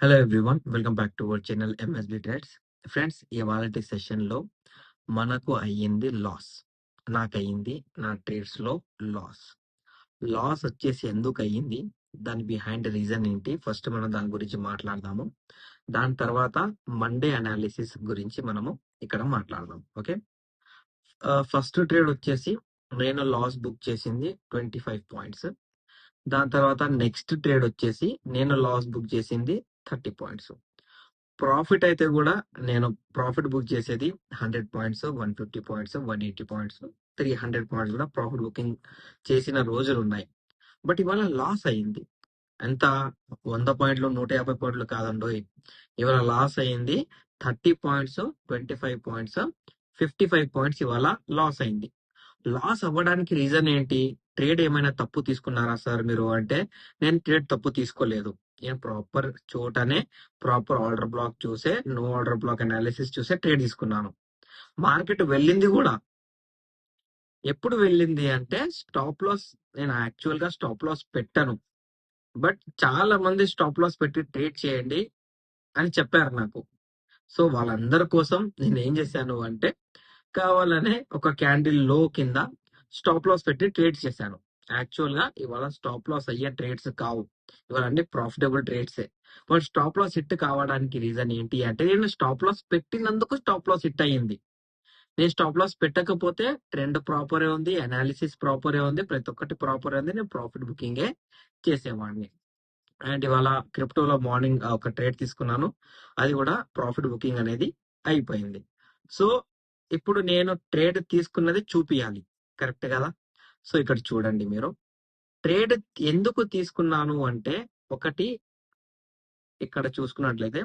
Hello everyone, welcome back to our channel MSB trades. Friends, ఇవాళటి సెషన్లో మనకు అయ్యింది లాస్. నాకయ్యింది నా ట్రేడ్స్లో లాస్. లాస్ వచ్చేసి ఎందుకు అయ్యింది, దాని బిహైండ్ రీజన్ ఏంటి, ఫస్ట్ మనం దాని గురించి మాట్లాడదాము. దాని తర్వాత మండే అనాలిసిస్ గురించి మనము ఇక్కడ మాట్లాడదాం. ఓకే, ఫస్ట్ ట్రేడ్ వచ్చేసి నేను లాస్ బుక్ చేసింది 25 పాయింట్స్. దాని తర్వాత నెక్స్ట్ ట్రేడ్ వచ్చేసి నేను లాస్ బుక్ చేసింది 30 పాయింట్స్. ప్రాఫిట్ అయితే కూడా నేను ప్రాఫిట్ బుక్ చేసేది 100 పాయింట్స్, 150 పాయింట్స్, 180 పాయింట్స్, 300 పాయింట్స్ కూడా ప్రాఫిట్ బుకింగ్ చేసిన రోజులు ఉన్నాయి. బట్ ఇవాళ లాస్ అయ్యింది. ఎంత? 100 పాయింట్లు, 150 పాయింట్లు కాదండి. ఇవాళ లాస్ అయ్యింది 30 పాయింట్స్, 25 పాయింట్స్, 55 పాయింట్స్ ఇవాళ లాస్ అయింది. లాస్ అవ్వడానికి రీజన్ ఏంటి? ట్రేడ్ ఏమైనా తప్పు తీసుకున్నారా సార్ మీరు అంటే, నేను ట్రేడ్ తప్పు తీసుకోలేదు. నేను ప్రాపర్ చోటనే ప్రాపర్ ఆర్డర్ బ్లాక్ చూసే, నో ఆర్డర్ బ్లాక్ అనాలిసిస్ చూసే ట్రేడ్ తీసుకున్నాను. మార్కెట్ వెళ్ళింది కూడా. ఎప్పుడు వెళ్ళింది అంటే స్టాప్ లాస్, నేను యాక్చువల్ గా స్టాప్ లాస్ పెట్టాను. బట్ చాలా మంది స్టాప్ లాస్ పెట్టి ట్రేడ్ చేయండి అని చెప్పారు నాకు. సో వాళ్ళందరి కోసం నేను ఏం చేశాను అంటే, కావాలనే ఒక క్యాండిల్ లో కింద స్టాప్ లాస్ పెట్టి ట్రేడ్ చేశాను. యాక్చువల్ గా ఇవాళ స్టాప్ లాస్ అయ్యే ట్రేడ్స్ కావు, ఇవాళ అన్ని ప్రాఫిటబుల్ ట్రేడ్సే. బట్ స్టాప్ లాస్ హిట్ కావడానికి రీజన్ ఏంటి అంటే, నేను స్టాప్ లాస్ పెట్టినందుకు స్టాప్ లాస్ హిట్ అయ్యింది. నేను స్టాప్ లాస్ పెట్టకపోతే ట్రెండ్ ప్రాపరే ఉంది, అనాలిసిస్ ప్రాపరే ఉంది, ప్రతి ఒక్కటి ప్రాపరే ఉంది, నేను ప్రాఫిట్ బుకింగే చేసేవాడిని. అండ్ ఇవాళ క్రిప్టోలో మార్నింగ్ ఒక ట్రేడ్ తీసుకున్నాను, అది కూడా ప్రాఫిట్ బుకింగ్ అనేది అయిపోయింది. సో ఇప్పుడు నేను ట్రేడ్ తీసుకున్నది చూపియాలి, కరెక్ట్ కదా? సో ఇక్కడ చూడండి, మీరు ట్రేడ్ ఎందుకు తీసుకున్నాను అంటే, ఒకటి ఇక్కడ చూసుకున్నట్లయితే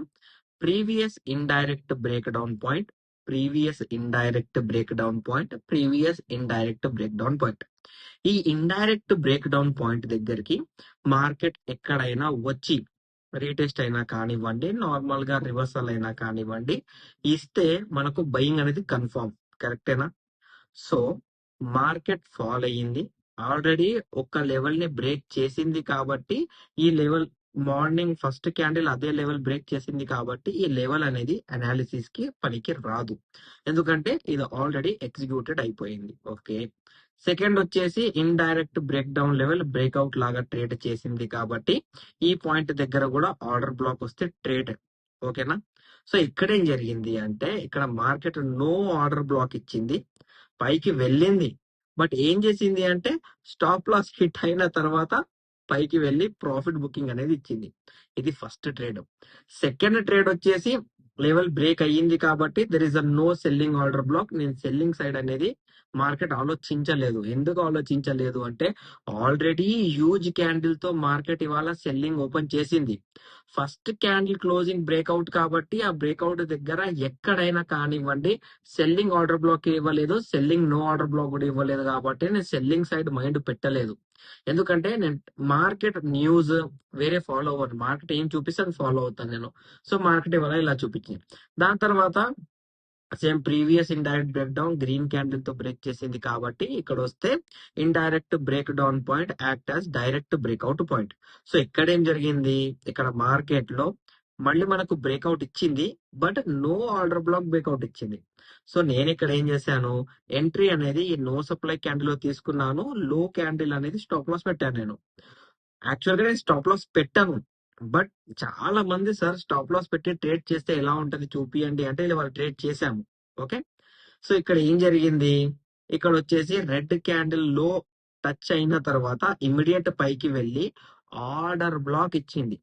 previous indirect break down point, previous indirect break down point, previous indirect break down point. ఈ ఇండైరెక్ట్ బ్రేక్ డౌన్ పాయింట్ దగ్గరికి మార్కెట్ ఎక్కడైనా వచ్చి రీటెస్ట్ అయినా కానివ్వండి, నార్మల్ గా రివర్సల్ అయినా కానివ్వండి, ఇస్తే మనకు బయింగ్ అనేది కన్ఫర్మ్, కరెక్టేనా? సో మార్కెట్ ఫాల్ అయ్యింది, ఆల్రెడీ ఒక లెవెల్ ని బ్రేక్ చేసింది కాబట్టి ఈ లెవెల్, మార్నింగ్ ఫస్ట్ క్యాండిల్ అదే లెవెల్ బ్రేక్ చేసింది కాబట్టి ఈ లెవెల్ అనేది అనాలిసిస్ కి పనికి రాదు, ఎందుకంటే ఇది ఆల్రెడీ ఎగ్జిక్యూటెడ్ అయిపోయింది. ఓకే, సెకండ్ వచ్చేసి indirect break down level breakout లాగా ట్రేడ్ చేసింది కాబట్టి ఈ పాయింట్ దగ్గర కూడా ఆర్డర్ బ్లాక్ వస్తే ట్రేడ్. ఓకేనా? సో ఇక్కడ ఏం జరిగింది అంటే, ఇక్కడ మార్కెట్ నో ఆర్డర్ బ్లాక్ ఇచ్చింది, పైకి వెళ్ళింది. బట్ ఏం చేసింది అంటే, స్టాప్ లాస్ హిట్ అయిన తర్వాత పైకి వెళ్ళి ప్రాఫిట్ బుకింగ్ అనేది ఇచ్చింది. ఇది ఫస్ట్ ట్రేడ్. సెకండ్ ట్రేడ్ వచ్చేసి లెవెల్ బ్రేక్ అయ్యింది కాబట్టి there is a no selling order block. నేను సెల్లింగ్ సైడ్ అనేది మార్కెట్ ఆలోచించలేదు. ఎందుకు ఆలోచించలేదు అంటే, ఆల్రెడీ హ్యూజ్ క్యాండిల్ తో మార్కెట్ ఇవాళ సెల్లింగ్ ఓపెన్ చేసింది. ఫస్ట్ క్యాండిల్ క్లోజింగ్ బ్రేక్అవుట్ కాబట్టి ఆ బ్రేక్అవుట్ దగ్గర ఎక్కడైనా కానివ్వండి సెల్లింగ్ ఆర్డర్ బ్లాక్ ఇవ్వలేదు, సెల్లింగ్ నో ఆర్డర్ బ్లాక్ కూడా ఇవ్వలేదు కాబట్టి నేను సెల్లింగ్ సైడ్ మైండ్ పెట్టలేదు. ఎందుకంటే నేను మార్కెట్ న్యూస్ వేరే ఫాలో అవ్వను, మార్కెట్ ఏం చూపిస్తే అది ఫాలో అవుతాను నేను. సో మార్కెట్ ఇవాళ ఇలా చూపించింది. దాని తర్వాత same previous indirect break down green candle తో బ్రేక్ చేసింది కాబట్టి ఇక్కడ వస్తే indirect break down point act as direct breakout point. So ఇక్కడ ఏం జరిగింది, ఇక్కడ మార్కెట్ లో మళ్ళీ మనకు బ్రేక్అవుట్ ఇచ్చింది, but no order block breakout ఇచ్చింది. సో నేను ఇక్కడ ఏం చేశాను, ఎంట్రీ అనేది ఈ నో సప్లై క్యాండిల్ లో తీసుకున్నాను, లో క్యాండిల్ అనేది స్టాప్ లాస్ పెట్టాను. నేను యాక్చువల్ గా నేను స్టాప్ లాస్ పెట్టాను, బట్ చాలా మంది సార్ స్టాప్ లాస్ పెట్టి ట్రేడ్ చేస్తే ఎలా ఉంటది చూపియండి అంటే ఇలా వాళ్ళు ట్రేడ్ చేశాము. ఓకే, సో ఇక్కడ ఏం జరిగింది, ఇక్కడ వచ్చేసి రెడ్ క్యాండిల్ లో టచ్ అయిన తర్వాత ఇమ్మీడియట్ పైకి వెళ్ళి ఆర్డర్ బ్లాక్ ఇచ్చింది.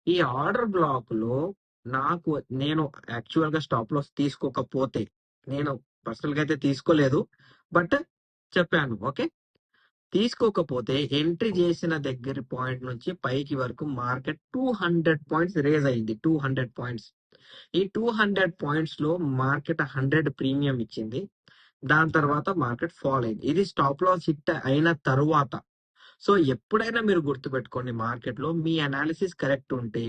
ఈ ఆర్డర్ బ్లాక్ లో నాకు, నేను యాక్చువల్ గా స్టాప్ లాస్ తీసుకోకపోతే, నేను పర్సనల్ గా అయితే తీసుకోలేదు బట్ చెప్పాను. ఓకే, తీసుకోకపోతే ఎంట్రీ చేసిన దగ్గర పాయింట్ నుంచి పైకి వరకు మార్కెట్ 200 పాయింట్స్ రేజ్ అయింది. 200 పాయింట్స్. ఈ 200 పాయింట్స్ లో మార్కెట్ 100 ప్రీమియం ఇచ్చింది. దాని తర్వాత మార్కెట్ ఫాల్ అయింది. ఇది స్టాప్ లాస్ హిట్ అయిన తరువాత. సో ఎప్పుడైనా మీరు గుర్తుపెట్టుకోండి, మార్కెట్ లో మీ అనాలిసిస్ కరెక్ట్ ఉంటే,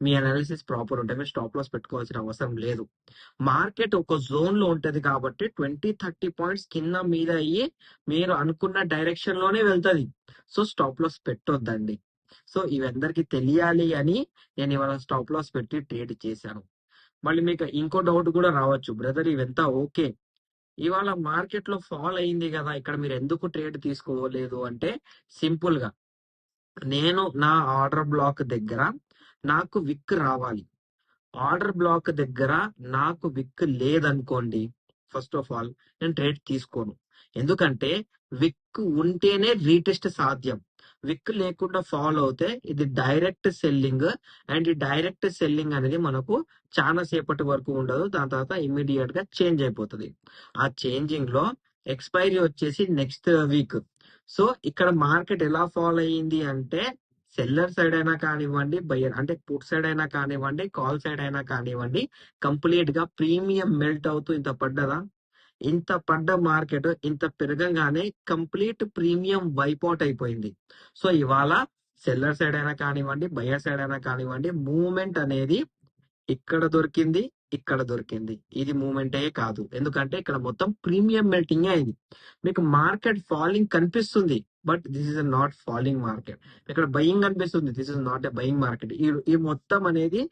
మీ అనాలిసిస్ ప్రాపర్ ఉంటే మీరు స్టాప్ లాస్ పెట్టుకోవాల్సిన అవసరం లేదు. మార్కెట్ ఒక జోన్ లో ఉంటది కాబట్టి 20-30 పాయింట్స్ కింద మీద అయ్యి మీరు అనుకున్న డైరెక్షన్ లోనే వెళ్తది. సో స్టాప్ లాస్ పెట్టొద్దండి. సో ఇవందరికి తెలియాలి అని నేను ఇవాళ స్టాప్ లాస్ పెట్టి ట్రేడ్ చేశాను. మళ్ళీ మీకు ఇంకో డౌట్ కూడా రావచ్చు, బ్రదర్ ఇవంతా ఓకే, ఇవాళ మార్కెట్ లో ఫాల్ అయింది కదా, ఇక్కడ మీరు ఎందుకు ట్రేడ్ తీసుకోలేదు అంటే, సింపుల్ గా నేను నా ఆర్డర్ బ్లాక్ దగ్గర నాకు విక్ రావాలి. ఆర్డర్ బ్లాక్ దగ్గర నాకు విక్ లేదనుకోండి, ఫస్ట్ ఆఫ్ ఆల్ నేను ట్రేడ్ తీసుకోను. ఎందుకంటే విక్ ఉంటేనే రీటెస్ట్ సాధ్యం. విక్ లేకుండా ఫాలో అవుతే ఇది డైరెక్ట్ సెల్లింగ్, అండ్ ఈ డైరెక్ట్ సెల్లింగ్ అనేది మనకు చాలా సేపటి వరకు ఉండదు, దాని తర్వాత ఇమీడియట్ గా చేంజ్ అయిపోతుంది. ఆ చేంజింగ్ లో ఎక్స్పైరీ వచ్చేసి నెక్స్ట్ వీక్. సో ఇక్కడ మార్కెట్ ఎలా ఫాలో అయ్యింది అంటే, సెల్లర్ సైడ్ అయినా కానివ్వండి, బయ్యర్ అంటే పుట్ సైడ్ అయినా కానివ్వండి, కాల్ సైడ్ అయినా కానివ్వండి, కంప్లీట్ గా ప్రీమియం మెల్ట్ అవుతూ ఇంత పడ్డదా, ఇంత పడ్డ మార్కెట్ ఇంత పెరగంగానే కంప్లీట్ ప్రీమియం వైప్ అవుట్ అయిపోయింది. సో ఇవాళ సెల్లర్ సైడ్ అయినా కానివ్వండి, బయ్యర్ సైడ్ అయినా కానివ్వండి, మూవ్మెంట్ అనేది ఇక్కడ దొరికింది, ఇక్కడ దొరికింది, ఇది మూమెంటే కాదు. ఎందుకంటే ఇక్కడ మొత్తం ప్రీమియం మెల్టింగ్ అయింది. మీకు మార్కెట్ ఫాలింగ్ కనిపిస్తుంది, but this is not falling market. ఇక్కడ బయింగ్ కనిపిస్తుంది, this is not a buying market. ఈ మొత్తం అనేది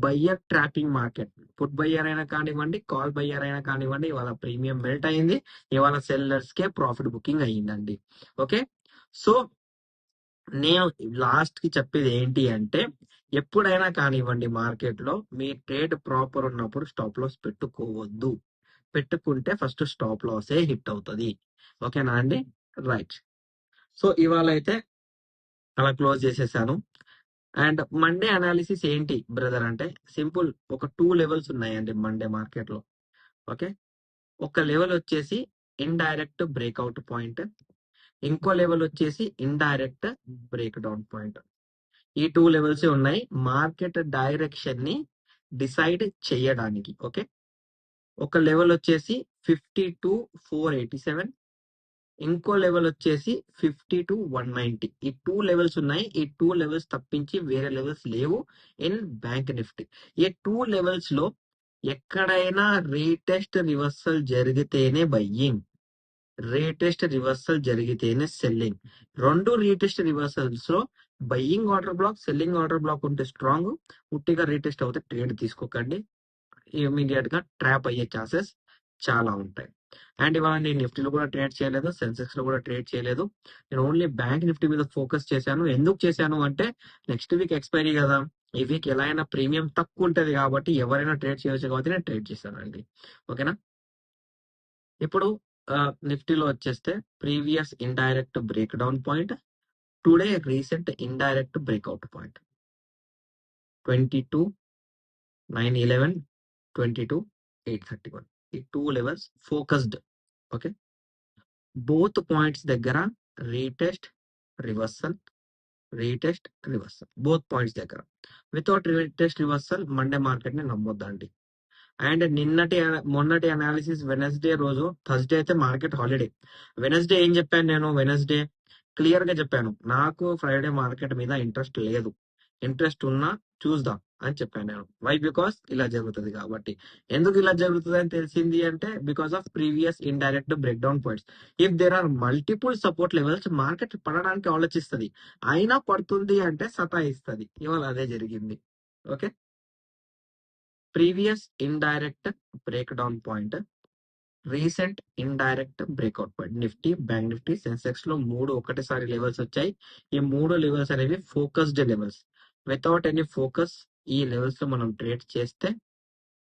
buyer trapping market. Food buyer అయినా కానివ్వండి, కాల్ బయ్యర్ అయినా కానివ్వండి, ఇవాళ ప్రీమియం మెల్ట్ అయింది, ఇవాళ సెల్లర్స్ కే ప్రాఫిట్ బుకింగ్ అయ్యిందండి. ఓకే, సో నేను లాస్ట్ కి చెప్పేది ఏంటి అంటే, ఎప్పుడైనా కానివ్వండి మార్కెట్ లో మీ ట్రేడ్ ప్రాపర్ ఉన్నప్పుడు స్టాప్ లాస్ పెట్టుకోవద్దు. పెట్టుకుంటే ఫస్ట్ స్టాప్ లాసే హిట్ అవుతుంది. ఓకేనా అండి? రైట్. సో ఇవాళ అయితే అలా క్లోజ్ చేసేసాను. అండ్ మండే అనాలిసిస్ ఏంటి బ్రదర్ అంటే, సింపుల్, ఒక 2 లెవెల్స్ ఉన్నాయండి మండే మార్కెట్ లో. ఓకే, ఒక లెవెల్ వచ్చేసి ఇండైరెక్ట్ బ్రేక్అవుట్ పాయింట్, ఇంకో లెవెల్ వచ్చేసి ఇండైరెక్ట్ బ్రేక్ డౌన్ పాయింట్. ఈ 2 లెవెల్స్ ఉన్నాయి మార్కెట్ డైరెక్షన్ ని డిసైడ్ చేయడానికి. ఓకే, ఒక లెవెల్ వచ్చేసి 52,487, ఇంకో లెవెల్ వచ్చేసి 52,190. ఈ 2 లెవెల్స్ ఉన్నాయి. ఈ 2 లెవెల్స్ తప్పించి వేరే లెవెల్స్ లేవు ఇన్ బ్యాంక్ నిఫ్టీ. ఈ 2 లెవెల్స్ లో ఎక్కడైనా రీటెస్ట్ రివర్సల్ జరిగితేనే బయ్యింగ్, రీటెస్ట్ రివర్సల్ జరిగితేనే సెల్లింగ్. 2 రీటెస్ట్ రివర్సల్స్ లో buying order block, selling order block ఉంటే స్ట్రాంగ్, ఉట్టిగా రీటెస్ట్ అవుతే ట్రేడ్ తీసుకోకండి, ఇమీడియట్ గా ట్రాప్ అయ్యే ఛాన్సెస్ చాలా ఉంటాయి. అండ్ ఇవాళ నేను నిఫ్టీలో కూడా ట్రేడ్ చేయలేదు, సెన్సెక్స్ లో కూడా ట్రేడ్ చేయలేదు, నేను ఓన్లీ బ్యాంక్ నిఫ్టీ మీద ఫోకస్ చేశాను. ఎందుకు చేశాను అంటే, నెక్స్ట్ వీక్ ఎక్స్పైరీ కదా, ఈ వీక్ ఎలా అయినా ప్రీమియం తక్కువ ఉంటది కాబట్టి ఎవరైనా ట్రేడ్ చేయొచ్చు కాబట్టి నేను ట్రేడ్ చేశానండి. ఓకేనా, ఇప్పుడు నిఫ్టీలో వచ్చేస్తే previous indirect break down point, today recent indirect breakout point 22,911, 22,831. ఈ 2 levels focused. Okay, both points దగ్గర retest reversal, retest reversal, both points దగ్గర. Without retest reversal Monday market ని నమ్మొద్దండి. అండ్ మొన్నటి అనాలిసిస్ వెనస్డే రోజు, థర్స్డే అయితే మార్కెట్ హాలిడే. వెనస్డే ఏం చెప్పాను నేను? వెనస్డే క్లియర్ గా చెప్పాను, నాకు ఫ్రైడే మార్కెట్ మీద ఇంట్రెస్ట్ లేదు, ఇంట్రెస్ట్ ఉన్నా చూద్దాం అని చెప్పాను నేను. వై? బికాస్ ఇలా జరుగుతుంది కాబట్టి. ఎందుకు ఇలా జరుగుతుంది అని తెలిసింది అంటే, because of previous indirect break down points. If there are multiple support levels, market పడడానికి ఆలోచిస్తుంది, అయినా పడుతుంది అంటే సతాయిస్తుంది. ఇవాళ అదే జరిగింది. Okay, previous indirect break down point, recent indirect breakout point. Nifty, bank Nifty, Sensex లో 3 ఒకటేసారి లెవెల్స్ వచ్చాయి. ఈ 3 లెవెల్స్ అనేవి focused levels. Without any focus ఈ లెవెల్స్ లో మనం ట్రేడ్ చేస్తే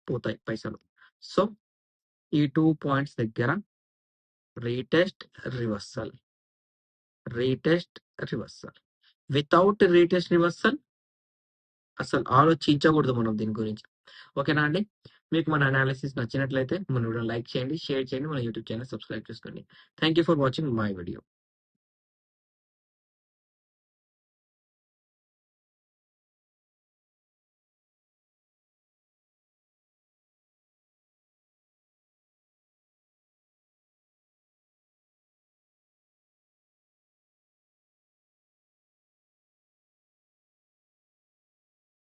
పోతాయి పైసలు. సో ఈ 2 పాయింట్స్ దగ్గర retest reversal, retest reversal. Without retest reversal అసలు ఆలోచించకూడదు మనం దీని గురించి. ఓకేనా అండి? మీకు మన అనాలిసిస్ నచ్చినట్లయితే మన వీడియో లైక్ చేయండి, షేర్ చేయండి, మన యూట్యూబ్ ఛానల్ సబ్స్క్రైబ్ చేసుకోండి. Thank you for watching my video.